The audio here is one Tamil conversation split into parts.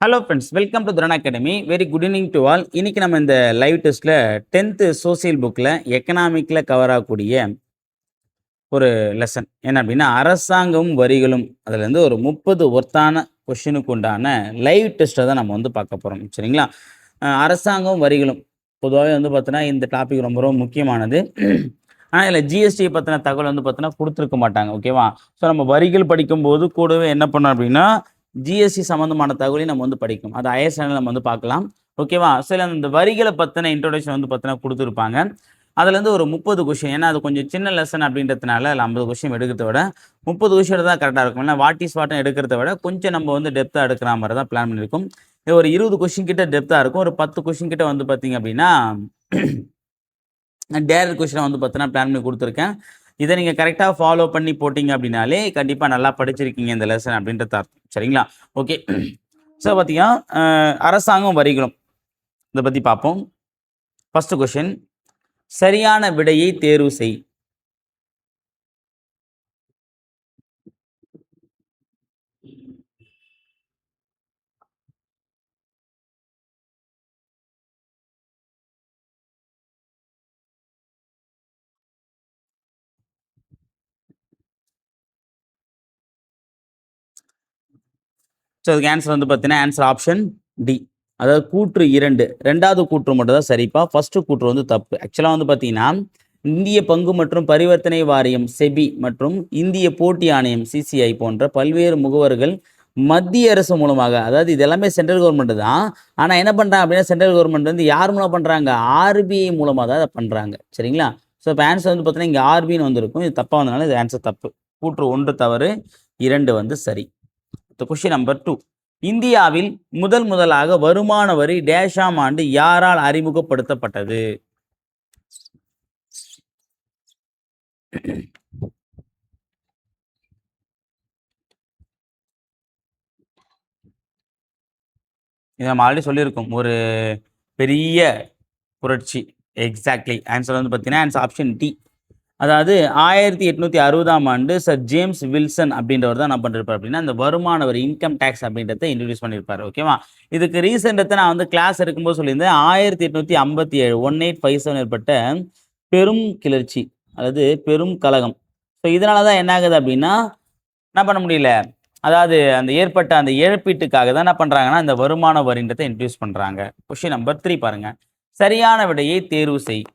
Hello friends, welcome to துரன் academy. Very good evening to all. இன்னைக்கு நம்ம இந்த லைவ் டெஸ்ட்டில் 10th சோசியல் புக்கில் எக்கனாமிக்கில் கவர் ஆகக்கூடிய ஒரு லெசன் என்ன அப்படின்னா, அரசாங்கமும் வரிகளும். அதுலேருந்து ஒரு 30 ஒர்த்தான கொஷினுக்கு உண்டான லைவ் டெஸ்ட்டை தான் நம்ம வந்து பார்க்க போகிறோம். சரிங்களா? அரசாங்கம் வரிகளும் பொதுவாகவே வந்து பார்த்தோன்னா இந்த டாபிக் ரொம்ப ரொம்ப முக்கியமானது. ஆனால் இதில் ஜிஎஸ்டியை பற்றின தகவல் வந்து பார்த்தோன்னா கொடுத்துருக்க மாட்டாங்க. ஓகேவா? ஸோ நம்ம வரிகள் படிக்கும்போது கூடவே என்ன பண்ணோம் அப்படின்னா, ஜிஎஸ்டி சம்மந்தமான தகவலையும் நம்ம வந்து படிக்கணும். அது ஹையர் ஸ்டாண்டர்டில் நம்ம வந்து பார்க்கலாம். ஓகேவா? சில இந்த வரிகளை பற்றின இன்ட்ரோடக்ஷன் வந்து பார்த்தீங்கன்னா கொடுத்துருப்பாங்க. அதுலேருந்து ஒரு 30 கொஷின். ஏன்னா அது கொஞ்சம் சின்ன லெசன் அப்படின்றதுனால அதில் 50 கொஷின் எடுக்கிறத விட 30 கொஷின் எடுத்தால் தான் கரெக்டாக இருக்கும். ஏன்னா வாட் இஸ் வாட்னு எடுக்கிறத விட கொஞ்சம் நம்ம வந்து டெப்த்தாக எடுக்கிற மாதிரி தான் பிளான் பண்ணியிருக்கோம். இது ஒரு 20 கொஷின் கிட்ட டெப்த்தாக இருக்கும். ஒரு 10 கொஷின் கிட்ட வந்து பார்த்தீங்க அப்படின்னா டேரக்ட் கொஷினை வந்து பார்த்தீங்கன்னா பிளான் பண்ணி கொடுத்துருக்கேன். இதை நீங்கள் கரெக்டாக ஃபாலோ பண்ணி போட்டிங்க அப்படின்னாலே கண்டிப்பாக நல்லா படிச்சிருக்கீங்க இந்த லெசன் அப்படின்றது அர்த்தம். சரிங்களா? ஓகே. ஸோ பார்த்தீங்கன்னா அரசாங்கம் வரிகளும் இதை பற்றி பார்ப்போம். ஃபர்ஸ்ட் கொஷின், சரியான விடையை தேர்வு செய். ஸோ அதுக்கு ஆன்சர் வந்து பார்த்தீங்கன்னா ஆன்சர் ஆப்ஷன் டி. அதாவது கூற்று 2, 2வது கூற்று மட்டும் தான் சரிப்பா. ஃபர்ஸ்ட் கூற்று வந்து தப்பு. ஆக்சுவலாக வந்து பார்த்தீங்கன்னா, இந்திய பங்கு மற்றும் பரிவர்த்தனை வாரியம் செபி மற்றும் இந்திய போட்டி ஆணையம் சிசிஐ போன்ற பல்வேறு முகவர்கள் மத்திய அரசு மூலமாக, அதாவது இது எல்லாமே சென்ட்ரல் கவர்மெண்ட் தான். ஆனால் என்ன பண்ணுறாங்க அப்படின்னா, சென்ட்ரல் கவர்மெண்ட் வந்து யார் மூலம் பண்ணுறாங்க? ஆர்பிஐ மூலமாக தான் அதை பண்ணுறாங்க. சரிங்களா? ஸோ இப்போ ஆன்சர் வந்து பார்த்தீங்கன்னா இங்கே ஆர்பின்னு வந்திருக்கும். இது தப்பாக வந்ததுனால இது ஆன்சர் தப்பு. கூற்று 1 தவறு, 2 வந்து சரி. கொஸ்டின் நம்பர் 2, இந்தியாவில் முதலாக வருமான வரி டேஷாம் ஆண்டு யாரால் அறிமுகப்படுத்தப்பட்டது? இதை நம்ம ஆல்ரெடி சொல்லியிருக்கோம். ஒரு பெரிய புரட்சி. எக்ஸாக்ட்லி. ஆன்சர் வந்து பார்த்தீங்கன்னா ஆன்சர் ஆப்ஷன் டி. அதாவது 1860ஆம் ஆண்டு சர் ஜேம்ஸ் வில்சன் அப்படின்றவர் தான் என்ன பண்ணிருப்பார் அப்படின்னா, இந்த வருமான வரி இன்கம் டேக்ஸ் அப்படின்றத இன்ட்ரடியூஸ் பண்ணியிருப்பார். ஓகேவா? இதுக்கு ரீசெண்டத்தை நான் வந்து கிளாஸ் எடுக்கும்போது சொல்லியிருந்தேன். 1857 1857 ஏற்பட்ட பெரும் கிளர்ச்சி, அதாவது பெரும் கலகம். ஸோ இதனால தான் என்ன ஆகுது அப்படின்னா, என்ன பண்ண முடியல, அதாவது அந்த ஏற்பட்ட அந்த இழப்பீட்டுக்காக தான் என்ன பண்ணுறாங்கன்னா இந்த வருமான வரின்றதை இன்ட்ரடியூஸ் பண்ணுறாங்க. கொஸ்டின் நம்பர் 3 பாருங்க. சரியான விடையை தேர்வு செய்.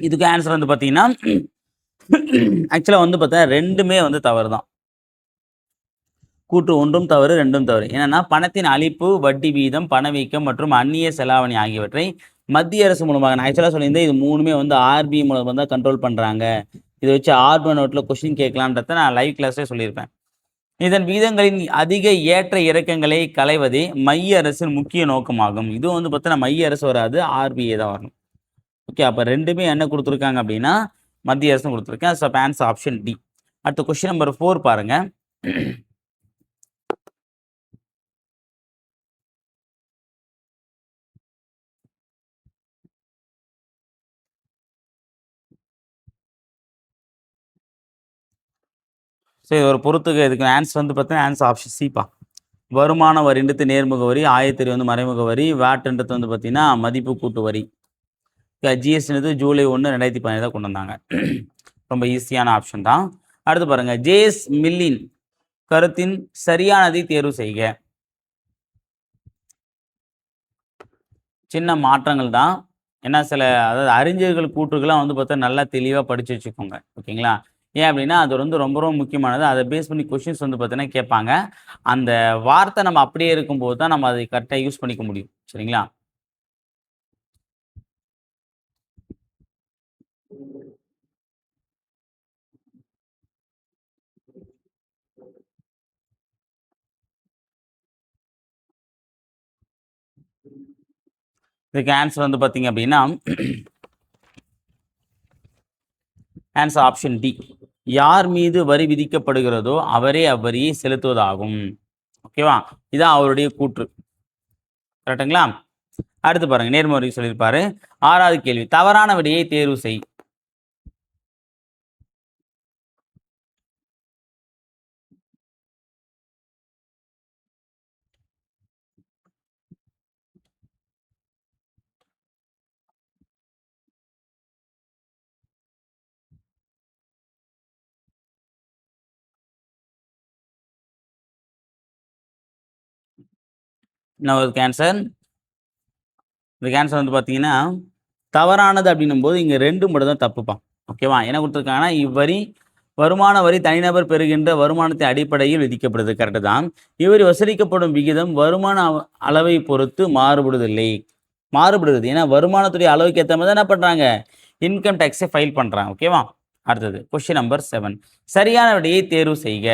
இதுக்கு ஆன்சர் வந்து பார்த்தீங்கன்னா, ஆக்சுவலாக வந்து பார்த்தா 2மே வந்து தவறு தான். கூற்று 1ம் தவறு, 2ம் தவறு. என்னன்னா, பணத்தின் அளிப்பு, வட்டி வீதம், பணவீக்கம் மற்றும் அந்நிய செலாவணி ஆகியவற்றை மத்திய அரசு மூலமாக, நான் ஆக்சுவலாக சொல்லியிருந்தேன் இது 3மே வந்து ஆர்பிஐ மூலமாக தான் கண்ட்ரோல் பண்ணுறாங்க. இதை வச்சு ஆர்பிஐ நோட்டில் கொஸ்டின் கேட்கலான்றத நான் லைவ் கிளாஸ்லேயே சொல்லியிருப்பேன். இதன் வீதங்களின் அதிக ஏற்ற இறக்கங்களை களைவதே மைய அரசின் முக்கிய நோக்கமாகும். இதுவும் வந்து பார்த்தீங்கன்னா மைய அரசு வராது, ஆர்பிஐ தான் வரணும். ஓகே. அப்போ 2மே என்ன கொடுத்துருக்காங்க அப்படின்னா, மத்திய அரசும் கொடுத்துருக்கேன். So answer option D. அடுத்த கொஸ்டின் நம்பர் 4 பாருங்க. ஸோ இது ஒரு பொறுத்துக்க, இதுக்கு ஆன்சர் வந்து பார்த்தீங்கன்னா ஆன்சர் ஆப்ஷன் சிப்பா. வருமான வரின்றது நேர்முக வரி, ஆயத்தறி வந்து மறைமுக வரி, வேட்ன்றது வந்து பார்த்தீங்கன்னா மதிப்பு கூட்டு வரி. ஜிஎஸ்டின்றது ஜூலை 1, 2017 தான் கொண்டு வந்தாங்க. ரொம்ப ஈஸியான ஆப்ஷன் தான். அடுத்து பாருங்க, ஜேஎஸ் மில்லின் கருத்தின் சரியானதை தேர்வு செய்க. சின்ன மாற்றங்கள் தான். ஏன்னா சில, அதாவது அறிஞர்கள் கூற்றுக்கெல்லாம் வந்து பார்த்தா நல்லா தெளிவாக படித்து வச்சுக்கோங்க. ஓகேங்களா? ஏன் அப்படின்னா அது வந்து ரொம்ப ரொம்ப முக்கியமானது. அதை பேஸ் பண்ணி கொஷின்ஸ் வந்து பார்த்தீங்கன்னா கேட்பாங்க. அந்த வார்த்தை நம்ம அப்படியே இருக்கும்போது தான் நம்ம அதை கரெக்டாக யூஸ் பண்ணிக்க முடியும். சரிங்களா? இதுக்கு ஆன்சர் வந்து பார்த்தீங்க அப்படின்னா ஆன்சர் ஆப்ஷன் டி. யார் மீது வரி விதிக்கப்படுகிறதோ அவரே அவ்வரியை செலுத்துவதாகும். ஓகேவா? இதான் அவருடைய கூற்று. கரெக்டுங்களா? அடுத்து பாருங்க, நேர்முறை சொல்லியிருப்பாரு. 6வது கேள்வி, தவறான விடையை தேர்வு செய். என்ன ஒரு ஆன்சர்? இதுக்கு ஆன்சர் வந்து பார்த்தீங்கன்னா, தவறானது அப்படின்னும்போது இங்கே 2 மட்டும் தான் தப்புப்பா. ஓகேவா? என்ன கொடுத்துருக்காங்கன்னா, இவ்வரி வருமான வரி தனிநபர் பெறுகின்ற வருமானத்தின் அடிப்படையில் விதிக்கப்படுது. கரெக்டு தான். இவரி வசூலிக்கப்படும் விகிதம் வருமான அளவை பொறுத்து மாறுபடுவதில்லை. மாறுபடுது. ஏன்னா வருமானத்துடைய அளவுக்கு ஏற்ற மாதிரி தான் என்ன பண்ணுறாங்க, இன்கம் டேக்ஸை ஃபைல் பண்ணுறாங்க. ஓகேவா? அடுத்தது கொஸ்டின் நம்பர் 7. சரியான விடையை தேர்வு செய்க.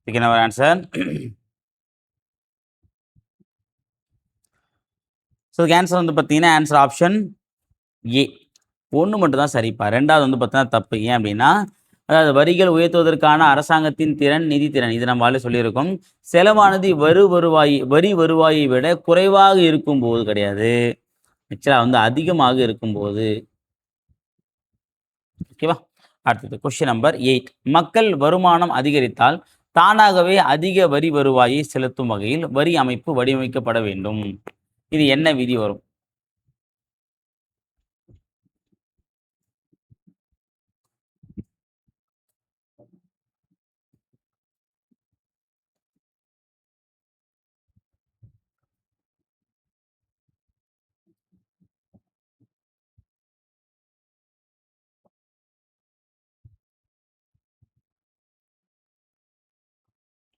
இதுக்கு என்ன ஆன்சர்? ஸோ ஆன்சர் வந்து பார்த்தீங்கன்னா ஆன்சர் ஆப்ஷன் ஏ. 1 மட்டும் தான் சரிப்பா. 2வது வந்து பார்த்தீங்கன்னா தப்பு. ஏன் அப்படின்னா, அதாவது வரிகள் உயர்த்துவதற்கான அரசாங்கத்தின் திறன், நிதி திறன் இது நம்ம ஆல்ரெடி சொல்லியிருக்கோம். செலவானது வரி வருவாயை விட குறைவாக இருக்கும்போது கிடையாது. ஆக்சுவலா வந்து அதிகமாக இருக்கும்போது. ஓகேவா? அடுத்தது கொஸ்டின் நம்பர் 8. மக்கள் வருமானம் அதிகரித்தால் தானாகவே அதிக வரி வருவாயை செலுத்தும் வகையில் வரி அமைப்பு வடிவமைக்கப்பட வேண்டும். இது என்ன விதி வரும்?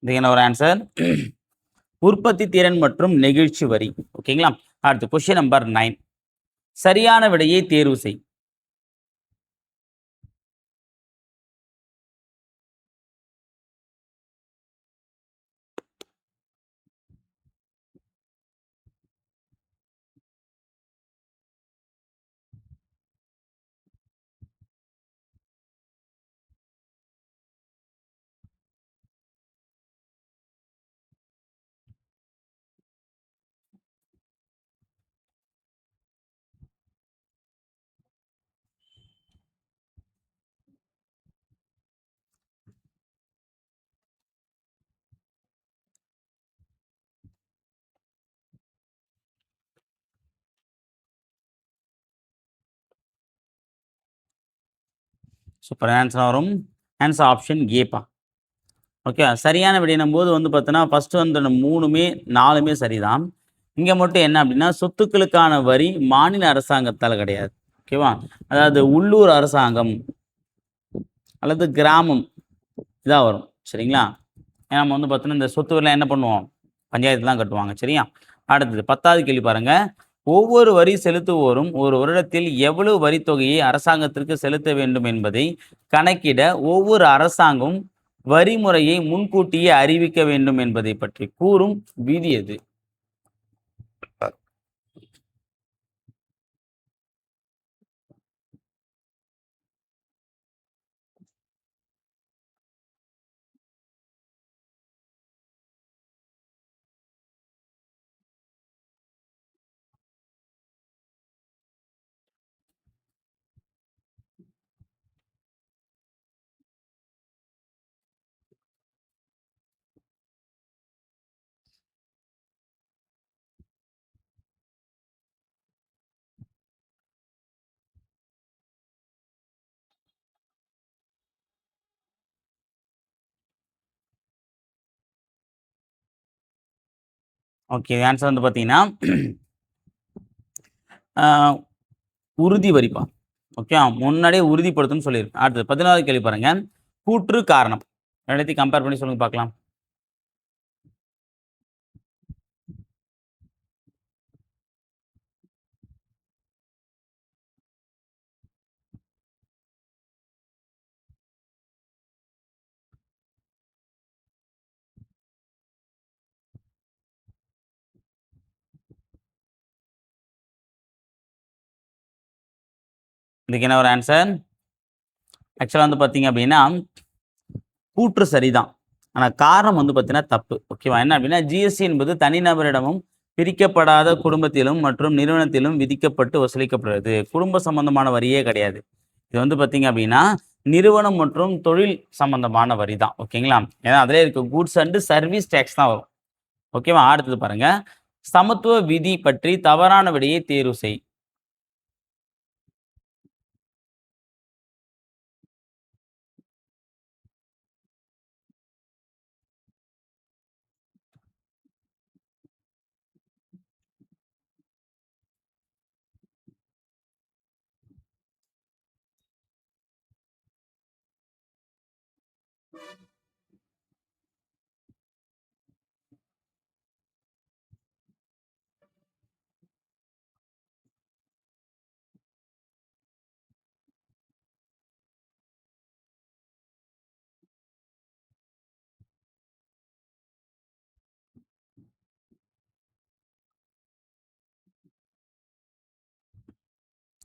இதுக்கு என்ன ஒரு ஆன்சர்? உற்பத்தி திறன் மற்றும் நெகிழ்ச்சி வரி. ஓகேங்களா? அடுத்து கொஸ்டின் நம்பர் 9. சரியான விடையை தேர்வு செய். சூப்பர். ஆன்சர் வரும். ஆன்சர் ஆப்ஷன் ஏப்பா. ஓகே. சரியான விடையினும் போது வந்து பார்த்தோன்னா, ஃபர்ஸ்ட் வந்து 3மே 4மே சரிதான். இங்கே மட்டும் என்ன அப்படின்னா, சொத்துக்களுக்கான வரி மாநில அரசாங்கத்தால் கிடையாது. ஓகேவா? அதாவது உள்ளூர் அரசாங்கம் அல்லது கிராமம் இதாக வரும். சரிங்களா? ஏன்னா நம்ம வந்து பார்த்தோன்னா, இந்த சொத்து வரிலாம் என்ன பண்ணுவோம்? பஞ்சாயத்து தான் கட்டுவாங்க. சரியா? அடுத்தது 10வது கேள்வி பாருங்க. ஒவ்வொரு வரி செலுத்துவோரும் ஒரு வருடத்தில் எவ்வளவு வரித்தொகையை அரசாங்கத்திற்கு செலுத்த வேண்டும் என்பதை கணக்கிட ஒவ்வொரு அரசாங்கமும் வரி முறையை முன்கூட்டியே அறிவிக்க வேண்டும் என்பதை பற்றி கூறும் விதி எது? ஓகே. ஆன்சர் வந்து பார்த்தீங்கன்னா, அ உறுதி வரிப்பா. ஓகே. முன்னாடியே உறுதிப்படுத்தும்னு சொல்லியிருக்கேன். அடுத்தது 11வது கேள்வி பாருங்க. கூற்று, காரணம். 2த்தையும் கம்பேர் பண்ணி சொல்லுங்க பார்க்கலாம். இதுக்கு என்ன ஒரு ஆன்சர்? ஆக்சுவலா வந்து பார்த்தீங்க அப்படின்னா, கூற்று சரிதான். ஆனா காரணம் வந்து பார்த்தீங்கன்னா தப்பு. ஓகேவா? என்ன அப்படின்னா, ஜிஎஸ்டி என்பது தனிநபரிடமும், பிரிக்கப்படாத குடும்பத்திலும் மற்றும் நிறுவனத்திலும் விதிக்கப்பட்டு வசூலிக்கப்படுறது. குடும்ப சம்பந்தமான வரியே கிடையாது. இது வந்து பார்த்தீங்க அப்படின்னா, நிறுவனம் மற்றும் தொழில் சம்பந்தமான வரி தான். ஓகேங்களா? ஏன்னா அதிலேயே இருக்க கூட்ஸ் அண்ட் சர்வீஸ் டேக்ஸ் தான் வரும். ஓகேவா? அடுத்தது பாருங்க. சமத்துவ விதி பற்றி தவறான விடையை தேர்வு செய்.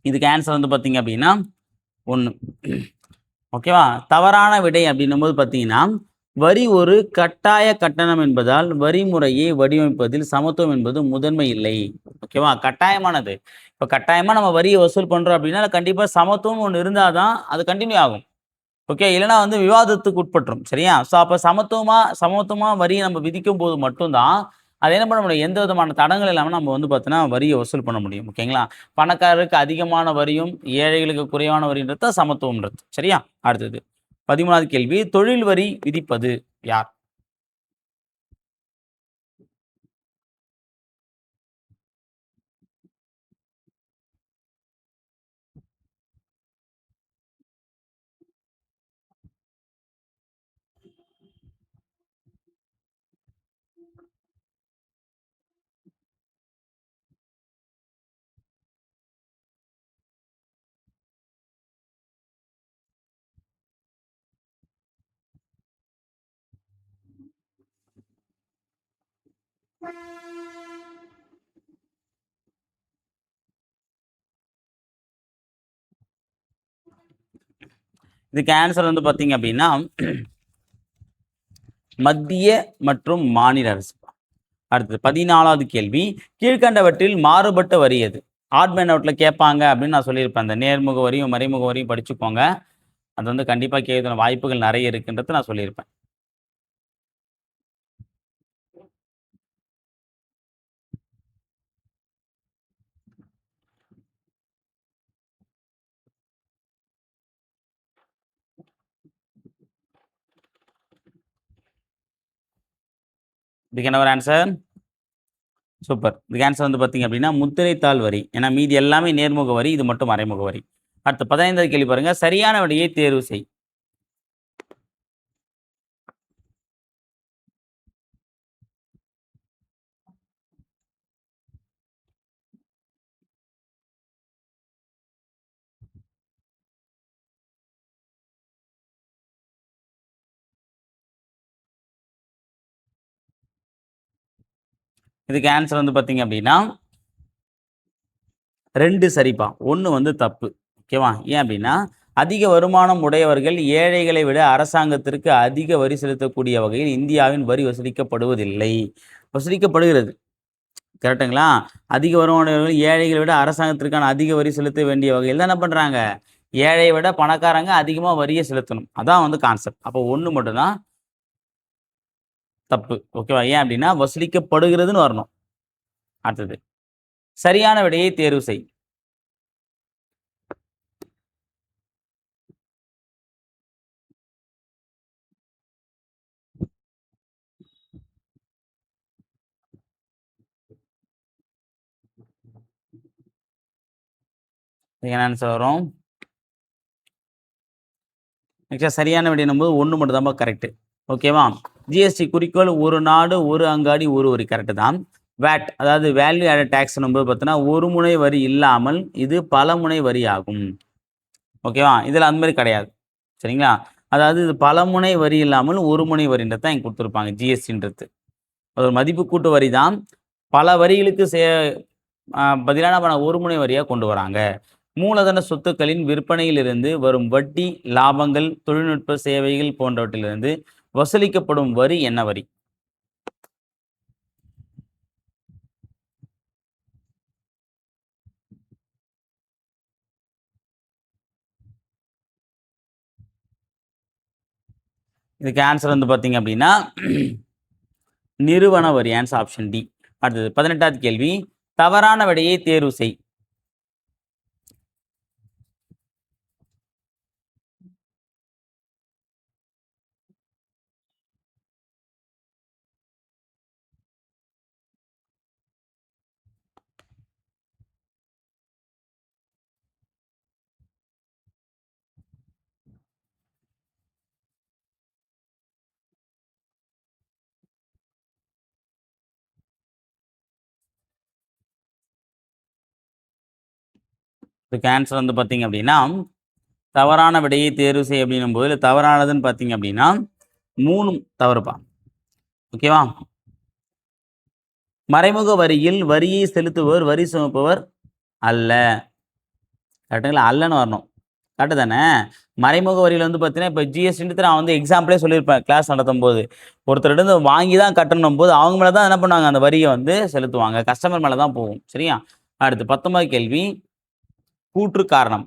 இதுக்கு ஆன்சர் வந்து பார்த்தீங்க அப்படின்னா, 1. ஓகேவா? தவறான விடை அப்படின்னும்போது பார்த்தீங்கன்னா, வரி ஒரு கட்டாய கட்டணம் என்பதால், வரி முறையை வடிவமைப்பதில் சமத்துவம் என்பது முதன்மை இல்லை. ஓகேவா? கட்டாயமானது. இப்ப கட்டாயமா நம்ம வரிய வசூல் பண்றோம் அப்படின்னா, கண்டிப்பா சமத்துவம்னு ஒண்ணு இருந்தா தான் அது கன்டின்யூ ஆகும். ஓகே. இல்லன்னா வந்து விவாதத்துக்கு உட்பட்டுரும். சரியா? ஸோ அப்ப சமத்துவமா சமத்துவமா வரிய நம்ம விதிக்கும்போது மட்டும் தான், அது என்ன பண்ண முடியும்? எந்த விதமான தடங்கல் இல்லாம நம்ம வந்து பார்த்தீங்கன்னா, வரிய வசூல் பண்ண முடியும். ஓகேங்களா? பணக்காரருக்கு அதிகமான வரியும், ஏழைகளுக்கு குறைவான வரின்றது தான் சமத்துவம்ன்றது. சரியா? அடுத்தது 13வது கேள்வி. தொழில் வரி விதிப்பது யார்? இதுக்கு ஆன்சர் வந்து பார்த்தீங்க அப்படின்னா, மத்திய மற்றும் மாநில அரசு. அடுத்தது 14வது கேள்வி. கீழ்க்கண்டவற்றில் மாறுபட்ட வரி எது? ஆட் மேன் அவுட்ல கேட்பாங்க அப்படின்னு நான் சொல்லியிருப்பேன். அந்த நேர்முக வரியும், மறைமுக வரியும் படிச்சுக்கோங்க. அது வந்து கண்டிப்பா கேட்கறதுக்கான வாய்ப்புகள் நெறைய இருக்குன்றத நான் சொல்லியிருப்பேன். இதுக்கு என்ன ஒரு ஆன்சர்? சூப்பர். இதுக்கு ஆன்சர் வந்து பார்த்தீங்க அப்படின்னா, முத்திரைத்தாள் வரி. ஏன்னா மீதி எல்லாமே நேர்முக வரி. இது மட்டும் மறைமுக வரி. அடுத்து 15வது கேள்வி பாருங்க. சரியான விடையை தேர்வு செய். இதுக்கு ஆன்சர் வந்து பார்த்தீங்க அப்படின்னா, 2 சரிப்பா. 1 வந்து தப்பு. ஓகேவா? ஏன் அப்படின்னா, அதிக வருமானம் உடையவர்கள் ஏழைகளை விட அரசாங்கத்திற்கு அதிக வரி செலுத்தக்கூடிய வகையில் இந்தியாவின் வரி வசூலிக்கப்படுவதில்லை. வசூலிக்கப்படுகிறது. கரெக்ட்டுங்களா? அதிக வருமானவர்கள் ஏழைகளை விட அரசாங்கத்திற்கான அதிக வரி செலுத்த வேண்டிய வகையில் தான் என்ன பண்றாங்க? ஏழைய விட பணக்காரங்க அதிகமா வரிய செலுத்தணும். அதான் வந்து கான்செப்ட். அப்போ 1 மட்டும் தான் தப்பு. ஓகேவா? ஏன் அப்படின்னா, வசூலிக்கப்படுகிறதுன்னு வரணும். அடுத்தது. சரியான விடையை தேர்வு செய். இதுக்கு என்ன ஆன்சர் வரும்? ஆக்சுவலா சரியான விடை என்னும்போது 1 மட்டும் தான்ப்பா கரெக்ட்டு. ஓகேவா? ஜிஎஸ்டி குறிக்கோள் ஒரு நாடு, ஒரு அங்காடி, ஒரு வரி கரெக்ட்டு தான். வேட் அதாவது வேல்யூ ஆடட் டாக்ஸ் என்னும்போது பார்த்தீங்கன்னா, ஒரு முனை வரி இல்லாமல் இது பல முனை வரி ஆகும். ஓகேவா? இதில அந்த மாரி கிடையாது. சரிங்களா? அதாவது இது பல முனை வரி இல்லாமல் ஒரு முனை வரின்றது தான் இங்க குடுத்துருப்பாங்க ஜிஎஸ்டின்றது. அது ஒரு மதிப்பு கூட்டு வரி தான். பல வரிகளுக்கு பதிலா என்ன பண்ண ஒரு முனை வரியா கொண்டு வராங்க. மூலதன சொத்துக்களின் விற்பனையிலிருந்து வரும் வட்டி, லாபங்கள், தொழில்நுட்ப சேவைகள் போன்றவற்றிலிருந்து வசூலிக்கப்படும் வரி என்ன வரி? இதுக்கு ஆன்சர் வந்து பார்த்தீங்க அப்படின்னா, நிறுவன வரி. Answer option D. அடுத்தது 18வது கேள்வி. தவறான விடையை தேர்வு செய். இதுக்கு ஆன்சர் வந்து பார்த்தீங்க அப்படின்னா, தவறான விடையை தேர்வு செய் அப்படின்னும்போது, இதுல தவறானதுன்னு பார்த்தீங்க அப்படின்னா, 3ம் தவறுப்பா. ஓகேவா? மறைமுக வரியில் வரியை செலுத்துபவர், வரி சுமப்பவர் அல்ல. கரெக்ட்டுங்களா? அல்லன்னு வரணும். கரெக்ட்டு தானே? மறைமுக வரியில வந்து பார்த்தீங்கன்னா, இப்ப ஜிஎஸ்டின்றது நான் வந்து எக்ஸாம்பிளே சொல்லியிருப்பேன் கிளாஸ் நடத்தும்போது. ஒருத்தர்ட்டருந்து வாங்கி தான் கட்டணும்போது, அவங்க மேல தான் என்ன பண்ணுவாங்க, அந்த வரிய வந்து செலுத்துவாங்க. கஸ்டமர் மேல தான் போகும். சரியா? அடுத்து 19வது கேள்வி. கூற்று காரணம்.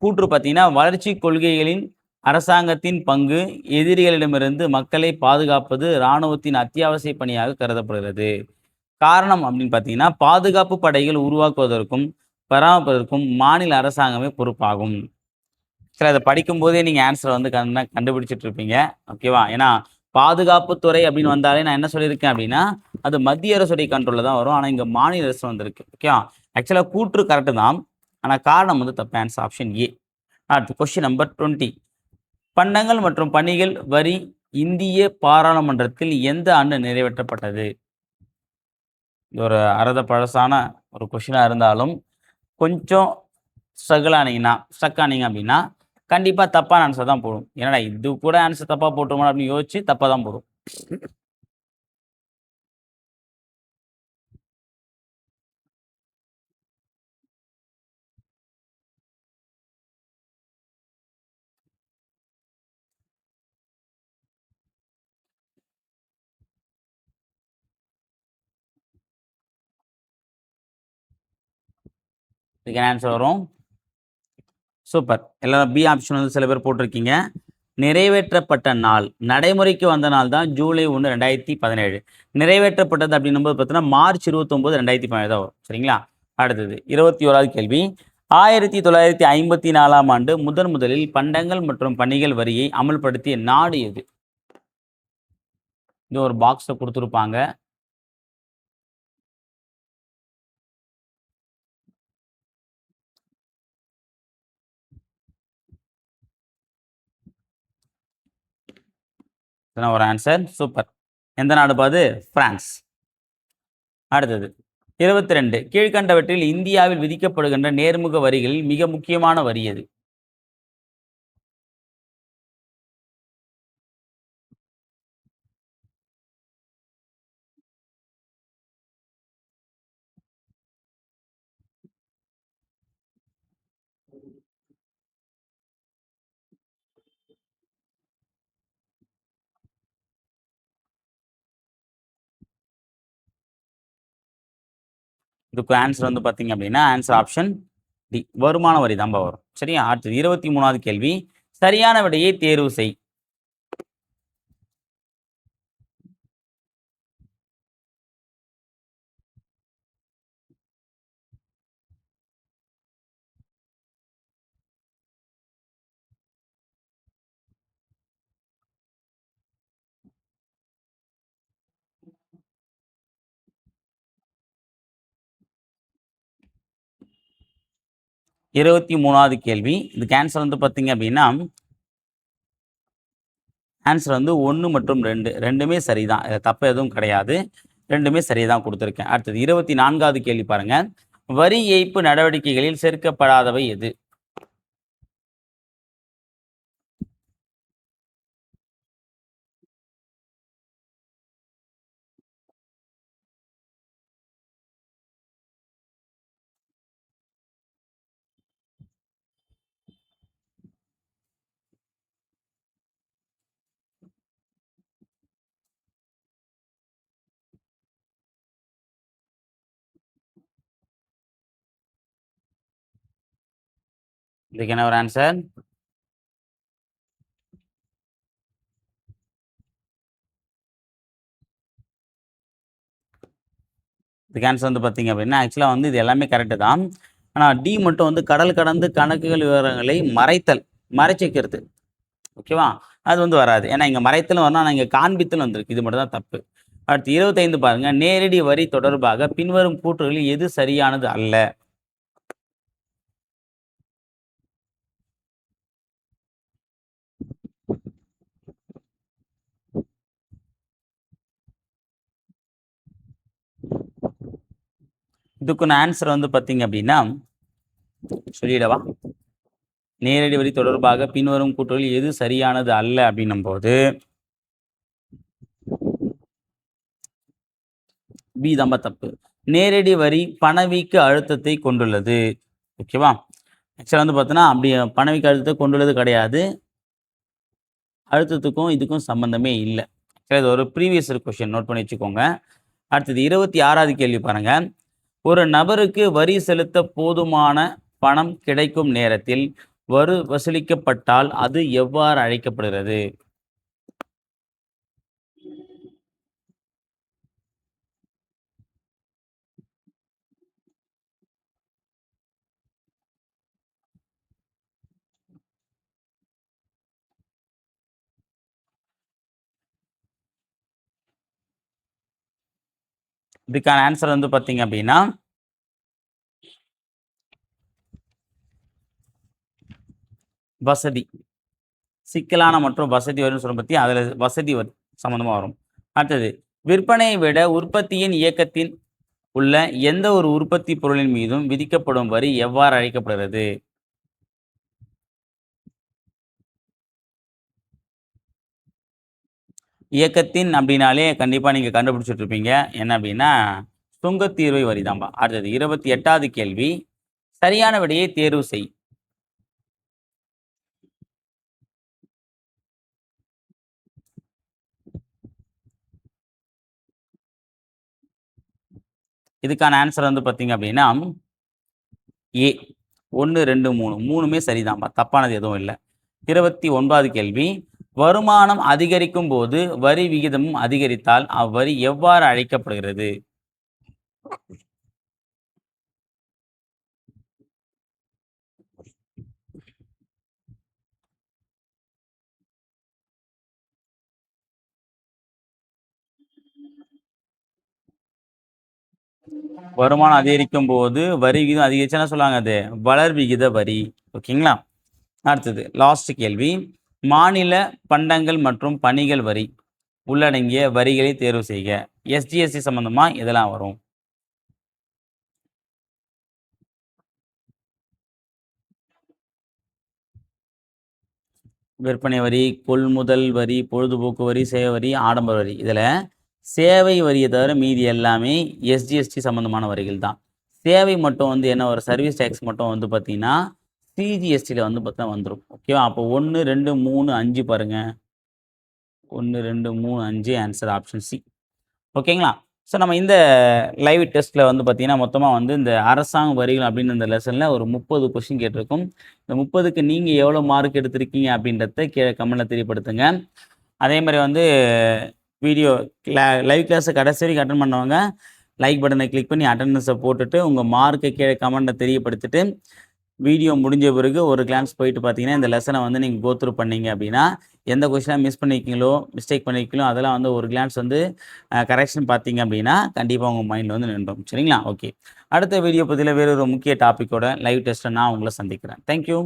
கூற்று பார்த்தீங்கன்னா, வளர்ச்சிக் கொள்கைகளின் அரசாங்கத்தின் பங்கு எதிரிகளிடமிருந்து மக்களை பாதுகாப்பது இராணுவத்தின் அத்தியாவசிய பணியாக கருதப்படுகிறது. காரணம் அப்படின்னு பார்த்தீங்கன்னா, பாதுகாப்பு படைகள் உருவாக்குவதற்கும், பராமரிப்பதற்கும் மாநில அரசாங்கமே பொறுப்பாகும். ஆக்சுவலா இத படிக்கும்போதே நீங்க ஆன்ஸர வந்து கண்டுபிடிச்சுட்டு இருப்பீங்க. ஓகேவா? ஏன்னா, பாதுகாப்புத்துறை அப்படின்னு வந்தாலே நான் என்ன சொல்லியிருக்கேன் அப்படின்னா, அது மத்திய அரசுடைய கண்ட்ரோல்ல தான் வரும். ஆனா, இங்க மாநில அரசு வந்திருக்கு. ஓகேவா? ஆக்சுவலா கூற்று கரெக்ட்டு தான். ஆனா, காரணம் வந்து தப்பு. Answer option A. அடுத்து கொஸ்டின் நம்பர் 20. பண்டங்கள் மற்றும் பணிகள் வரி இந்திய பாராளுமன்றத்தில் எந்த ஆண்டு நிறைவேற்றப்பட்டது? இது ஒரு அரைத பழசான ஒரு கொஸ்டினா இருந்தாலும், கொஞ்சம் ஸ்ட்ரக் ஆனீங்க அப்படின்னா, கண்டிப்பா தப்பான ஆன்ஸர் தான் போடும். என்னடா இது கூட ஆன்ஸர் தப்பா போட்டுருவோமா அப்படின்னு யோசிச்சு தப்பா தான் போடும். இதுக்கு என்ன ஆன்ஸர் வரும்? சூப்பர். எல்லாரும் பி ஆப்ஷன் வந்து சில பேர் போட்டிருக்கீங்க. நிறைவேற்றப்பட்ட நாள், நடைமுறைக்கு வந்த நாள் தான் ஜூலை 1, 2017. நிறைவேற்றப்பட்டது அப்படின்னும்போது பார்த்தீங்கன்னா, மார்ச் 29, 2017 தான் வரும். சரிங்களா? அடுத்தது 21வது கேள்வி. 1954ஆம் ஆண்டு முதலில் பண்டங்கள் மற்றும் பணிகள் வரியை அமல்படுத்திய நாடு எது? இது ஒரு பாக்ஸ்ல குடுத்துருப்பாங்க. இதுதான் ஒரு ஆன்சர். சூப்பர். எந்த நாடுப்பா அது? பிரான்ஸ். அடுத்தது 22. கீழ்க்கண்டவற்றில் இந்தியாவில் விதிக்கப்படுகின்ற நேர்முக வரிகளில் மிக முக்கியமான வரி எது? இதுக்கு ஆன்சர் வந்து பார்த்தீங்க அப்படின்னா, ஆன்சர் ஆப்ஷன் டி. வருமான வரி தான்பா வரும். சரியா? அடுத்தது 23வது கேள்வி. சரியான விடையை தேர்வு செய். 23வது கேள்வி. இதுக்கு ஆன்சர் வந்து பார்த்தீங்க அப்படின்னா, ஆன்சர் வந்து 1 மற்றும் 2 ரெண்டுமே சரிதான். தப்பு எதுவும் கிடையாது. ரெண்டுமே சரிதான் கொடுத்துருக்கேன். அடுத்தது 24வது கேள்வி பாருங்க. வரி ஏய்ப்பு நடவடிக்கைகளில் சேர்க்கப்படாதவை எது? இதுக்கு என்ன ஒரு ஆன்சர்? இதுக்கு ஆன்சர் வந்து பார்த்தீங்க அப்படின்னா, ஆக்சுவலா வந்து இது எல்லாமே கரெக்ட்டு தான். ஆனா டி மட்டும் வந்து கடல் கடந்து கணக்குகள் விவரங்களை மறைத்தல், மறைச்சு வைக்கிறது. ஓகேவா? அது வந்து வராது. ஏன்னா இங்க மறைத்தலும் வரணும். ஆனா இங்க காண்பித்தல் வந்திருக்கு. இது மட்டும் தான் தப்பு. அடுத்து 25 பாருங்க. நேரடி வரி தொடர்பாக பின்வரும் கூற்றுகளில் எது சரியானது அல்ல? இதுக்கான ஆன்சர் வந்து பார்த்தீங்க அப்படின்னா, சொல்லிடவா? நேரடி வரி தொடர்பாக பின்வரும் கூற்றுகளில் எது சரியானது அல்ல அப்படின்னும்போது, பி தான்பா தப்பு. நேரடி வரி பணவீக்க அழுத்தத்தை கொண்டுள்ளது. ஓகேவா? ஆக்சுவலா வந்து பார்த்தோன்னா, அப்படி பணவீக்க அழுத்தத்தை கொண்டுள்ளது கிடையாது. அழுத்தத்துக்கும் இதுக்கும் சம்மந்தமே இல்ல. சரி, இது ஒரு ப்ரீவியஸ் இயர் கொஸ்டின் நோட் பண்ணி வச்சுக்கோங்க. அடுத்தது 26வது கேள்வி பாருங்க. ஒரு நபருக்கு வரி செலுத்த போதுமான பணம் கிடைக்கும் நேரத்தில் வரி வசூலிக்கப்பட்டால் அது எவ்வாறு அழைக்கப்படுகிறது? இதுக்கான ஆன்சர் வந்து பார்த்தீங்க அப்படின்னா, வசதி. சிக்கலான மற்றும் வசதி வரின்னு சொல்லும் பத்தி அதில வசதி சம்மந்தமா வரும். அடுத்தது, விற்பனையை விட உற்பத்தியின் இயக்கத்தின் உள்ள எந்த ஒரு உற்பத்தி பொருளின் மீதும் விதிக்கப்படும் வரி எவ்வாறு அழைக்கப்படுகிறது? இயக்கத்தின் அப்படின்னாலே கண்டிப்பா நீங்க கண்டுபிடிச்சுட்டு இருப்பீங்க. என்ன அப்படின்னா, சுங்கத்தீர்வை வரி தான்பா. அடுத்தது 28வது கேள்வி. சரியான விடையை தேர்வு செய். இதுக்கான ஆன்சர் வந்து பார்த்தீங்க அப்படின்னா, ஏ. 1, 2, 3 3மே சரிதான்பா. தப்பானது எதுவும் இல்ல. 29வது கேள்வி. வருமானம் அதிகரிக்கும் போது வரி விகிதமும் அதிகரித்தால் அவ்வரி எவ்வாறு அழைக்கப்படுகிறது? வருமானம் அதிகரிக்கும் போது வரி விகிதம் அதிகரிச்சா என்ன சொல்லுவாங்க அது? வளர் விகித வரி. ஓகேங்களா? அடுத்தது லாஸ்ட் கேள்வி. மாநில பண்டங்கள் மற்றும் பணிகள் வரி உள்ளடங்கிய வரிகளை தேர்வு செய்க. எஸ்ஜிஎஸ்டி சம்பந்தமா இதெல்லாம் வரும். விற்பனை வரி, கொள்முதல் வரி, பொழுதுபோக்கு வரி, சேவை வரி, ஆடம்பர வரி. இதில் சேவை வரியை தவிர மீதி எல்லாமே எஸ்ஜிஎஸ்டி சம்மந்தமான வரிகள் தான். சேவை மட்டும் வந்து என்ன ஒரு சர்வீஸ் டேக்ஸ் மட்டும் வந்து பார்த்தீங்கன்னா, சிஜிஎஸ்டியில் வந்து பார்த்தா வந்துடும். ஓகேவா? அப்போ 1, 2, 3, 5 பாருங்க. 1, 2, 3, 5 ஆன்சர் ஆப்ஷன் சி. ஓகேங்களா? ஸோ நம்ம இந்த லைவ் டெஸ்ட்டில் வந்து பார்த்தீங்கன்னா, மொத்தமா வந்து இந்த அரசாங்க வரிகள் அப்படின்னு இந்த லெசனில் ஒரு 30 கொஸ்டின் கேட்டிருக்கும். இந்த 30க்கு நீங்கள் எவ்வளோ மார்க் எடுத்திருக்கீங்க அப்படின்றத கீழே கமெண்ட்டில் தெரியப்படுத்துங்க. அதே மாதிரி வந்து வீடியோ லைவ் கிளாஸை கடைசி வரைக்கும் அட்டெண்ட் பண்ணவங்க லைக் பட்டனை கிளிக் பண்ணி அட்டெண்டன்ஸை போட்டுட்டு உங்கள் மார்க்கை கீழே கமெண்ட்டில் தெரியப்படுத்திட்டு வீடியோ முடிஞ்ச பிறகு ஒரு கிளான்ஸ் போயிட்டு பார்த்தீங்கன்னா, இந்த லெசனை வந்து நீங்கள் கோ த்ரூ பண்ணீங்க அப்படின்னா, எந்த கொஸ்டினாக மிஸ் பண்ணியிருக்கீங்களோ, மிஸ்டேக் பண்ணியிருக்கீங்களோ அதெல்லாம் வந்து ஒரு கிளான்ஸ் வந்து கரெக்ஷன் பார்த்தீங்க அப்படின்னா, கண்டிப்பாக உங்கள் மைண்டில் வந்து நின்றும். சரிங்களா? ஓகே. அடுத்த வீடியோ பதில வேறு ஒரு முக்கிய டாப்பிக்கோட லைவ் டெஸ்ட்டை நான் உங்களை சந்திக்கிறேன். Thank you.